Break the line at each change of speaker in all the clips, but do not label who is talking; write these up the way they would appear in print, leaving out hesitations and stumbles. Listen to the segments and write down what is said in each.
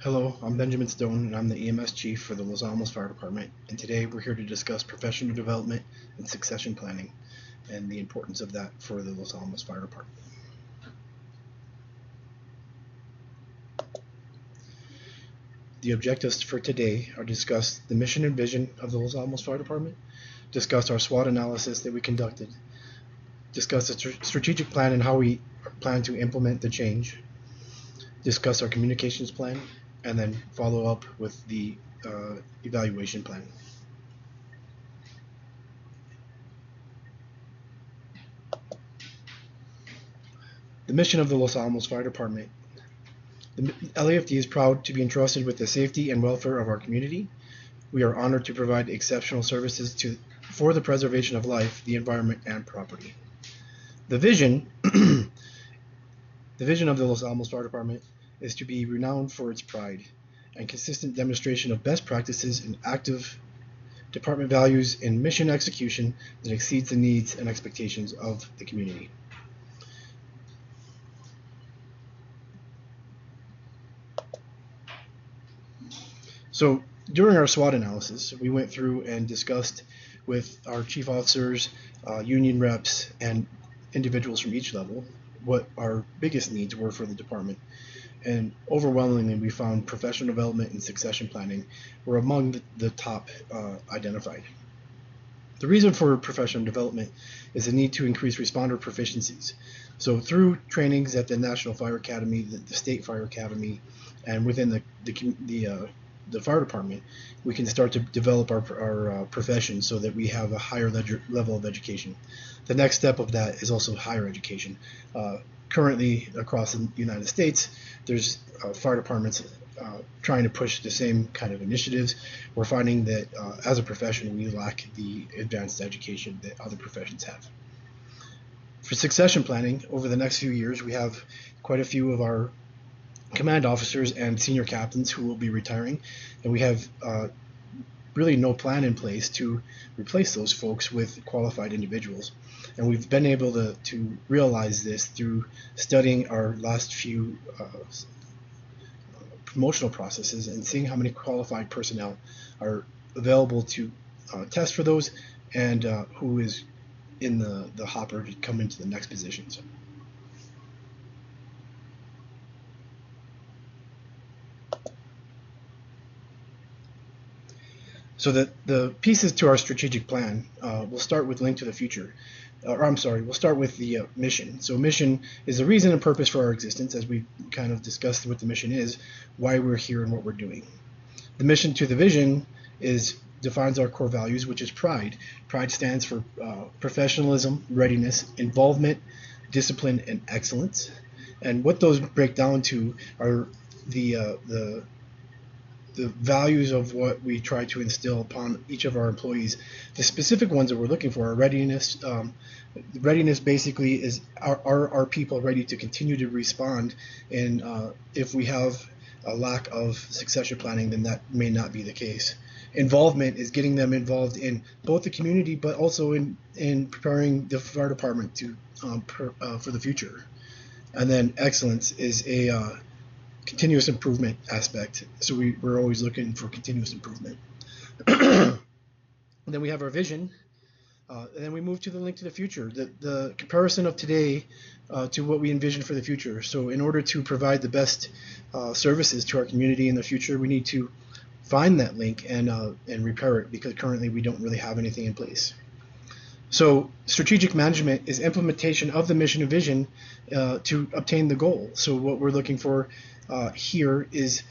Hello, I'm Benjamin Stone, and I'm the EMS Chief for the Los Alamos Fire Department. And today we're here to discuss professional development and succession planning and the importance of that for the Los Alamos Fire Department. The objectives for today are to discuss the mission and vision of the Los Alamos Fire Department, discuss our SWOT analysis that we conducted, discuss the strategic plan and how we plan to implement the change, discuss our communications plan, and then follow up with the evaluation plan. The mission of the Los Alamos Fire Department. The LAFD is proud to be entrusted with the safety and welfare of our community. We are honored to provide exceptional services for the preservation of life, the environment, and property. The vision, the vision of the Los Alamos Fire Department is to be renowned for its pride and consistent demonstration of best practices and active department values in mission execution that exceeds the needs and expectations of the community. So during our SWOT analysis, we went through and discussed with our chief officers, union reps, and individuals from each level what our biggest needs were for the department. And overwhelmingly, we found professional development and succession planning were among the top identified. The reason for professional development is the need to increase responder proficiencies. So through trainings at the National Fire Academy, the State Fire Academy, and within the fire department, we can start to develop our profession so that we have a higher level of education. The next step of that is also higher education. Currently, across the United States, there's fire departments trying to push the same kind of initiatives. We're finding that as a profession, we lack the advanced education that other professions have. For succession planning, over the next few years, we have quite a few of our command officers and senior captains who will be retiring, and we have really no plan in place to replace those folks with qualified individuals. And we've been able to realize this through studying our last few promotional processes and seeing how many qualified personnel are available to test for those and who is in the hopper to come into the next positions. So the pieces to our strategic plan, we'll start with Link to the Future. We'll start with the mission. So mission is the reason and purpose for our existence, as we kind of discussed what the mission is, why we're here and what we're doing. The mission to the vision defines our core values, which is pride. Pride stands for professionalism, readiness, involvement, discipline, and excellence. And what those break down to are the values of what we try to instill upon each of our employees. The specific ones that we're looking for are readiness. Readiness basically is are our people ready to continue to respond, and if we have a lack of succession planning, then that may not be the case. Involvement is getting them involved in both the community, but also in preparing the fire department for the future. And then excellence is a continuous improvement aspect. So we're always looking for continuous improvement. And then we have our vision. And then we move to the Link to the Future, the comparison of today to what we envision for the future. So in order to provide the best services to our community in the future, we need to find that link and repair it, because currently we don't really have anything in place. So strategic management is implementation of the mission and vision to obtain the goal. So what we're looking for here is,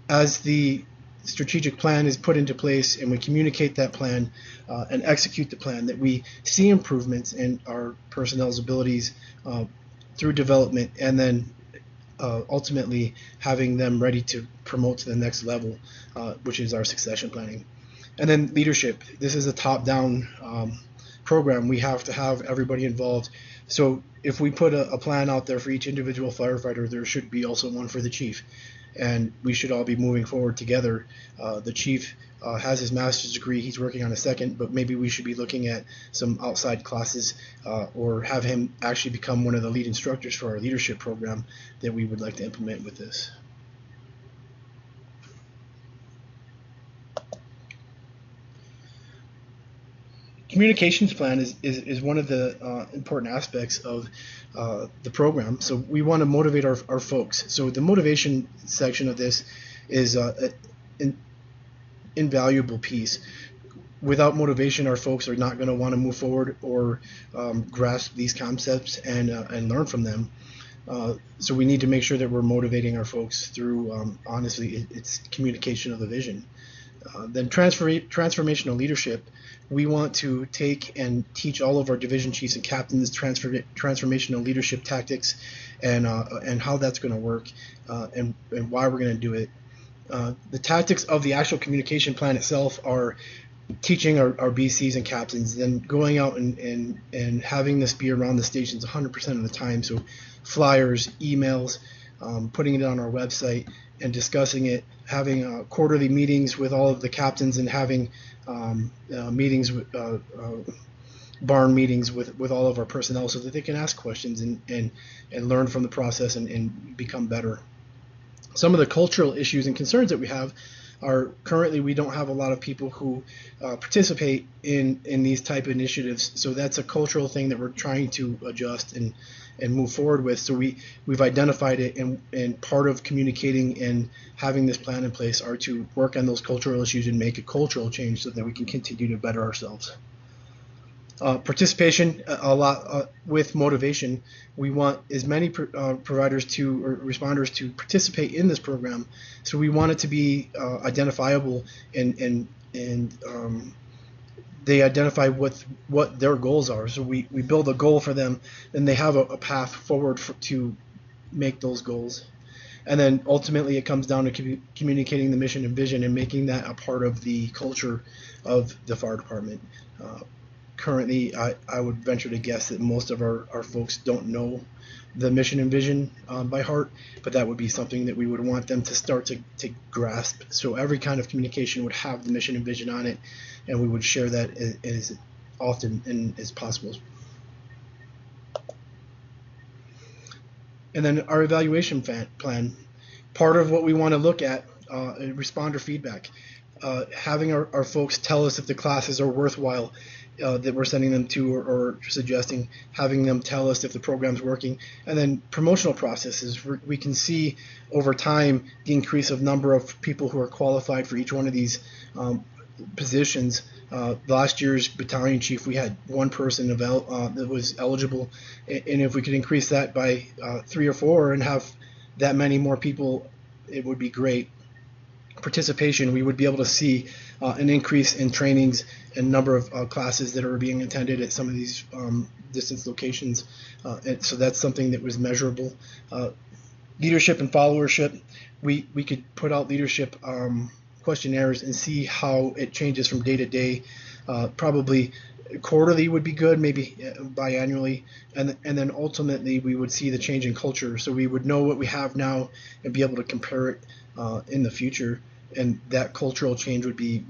as the strategic plan is put into place and we communicate that plan and execute the plan, that we see improvements in our personnel's abilities through development, and then ultimately having them ready to promote to the next level, which is our succession planning. And then leadership. This is a top-down program. We have to have everybody involved. So if we put a plan out there for each individual firefighter, there should be also one for the chief, and we should all be moving forward together. The chief has his master's degree. He's working on a second, but maybe we should be looking at some outside classes or have him actually become one of the lead instructors for our leadership program that we would like to implement with this. communications plan is one of the important aspects of the program. So we want to motivate our folks. So the motivation section of this is an invaluable piece. Without motivation, our folks are not going to want to move forward or grasp these concepts and learn from them. So we need to make sure that we're motivating our folks through, honestly, it's communication of the vision. Then transformational leadership. We want to take and teach all of our division chiefs and captains transformational leadership tactics and how that's going to work and why we're going to do it. The tactics of the actual communication plan itself are teaching our BCs and captains, then going out and having this be around the stations 100% of the time. So flyers, emails, putting it on our website and discussing it, having quarterly meetings with all of the captains and having meetings with barn meetings with all of our personnel so that they can ask questions and learn from the process and become better. Some of the cultural issues and concerns that we have are currently we don't have a lot of people who participate in these type of initiatives. So that's a cultural thing that we're trying to adjust and move forward with. So we've identified it, and part of communicating and having this plan in place are to work on those cultural issues and make a cultural change so that we can continue to better ourselves. Participation, a lot with motivation. We want as many providers to or responders to participate in this program. So we want it to be identifiable and they identify what their goals are. So we build a goal for them, and they have a path forward to make those goals. And then ultimately it comes down to communicating the mission and vision and making that a part of the culture of the fire department. Currently, I would venture to guess that most of our folks don't know the mission and vision by heart, but that would be something that we would want them to start to grasp. So every kind of communication would have the mission and vision on it, and we would share that as often and as possible. And then our evaluation plan. Part of what we want to look at, responder feedback. Having our folks tell us if the classes are worthwhile that we're sending them to or suggesting, having them tell us if the program's working. And then promotional processes. We can see over time the increase of number of people who are qualified for each one of these positions. Last year's battalion chief, we had one person that was eligible, and if we could increase that by 3 or 4 and have that many more people, it would be great. Participation, we would be able to see an increase in trainings and number of classes that are being attended at some of these distance locations, and so that's something that was measurable. Leadership and followership, we could put out leadership questionnaires and see how it changes from day to day. Probably quarterly would be good, maybe biannually, and then ultimately we would see the change in culture, so we would know what we have now and be able to compare it in the future, and that cultural change would be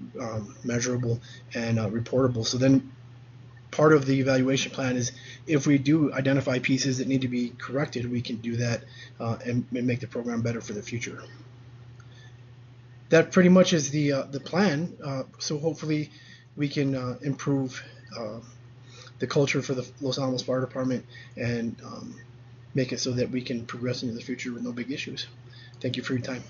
measurable and reportable. So then part of the evaluation plan is if we do identify pieces that need to be corrected, we can do that and make the program better for the future. That pretty much is the plan. So hopefully we can improve the culture for the Los Alamos Fire Department and make it so that we can progress into the future with no big issues. Thank you for your time.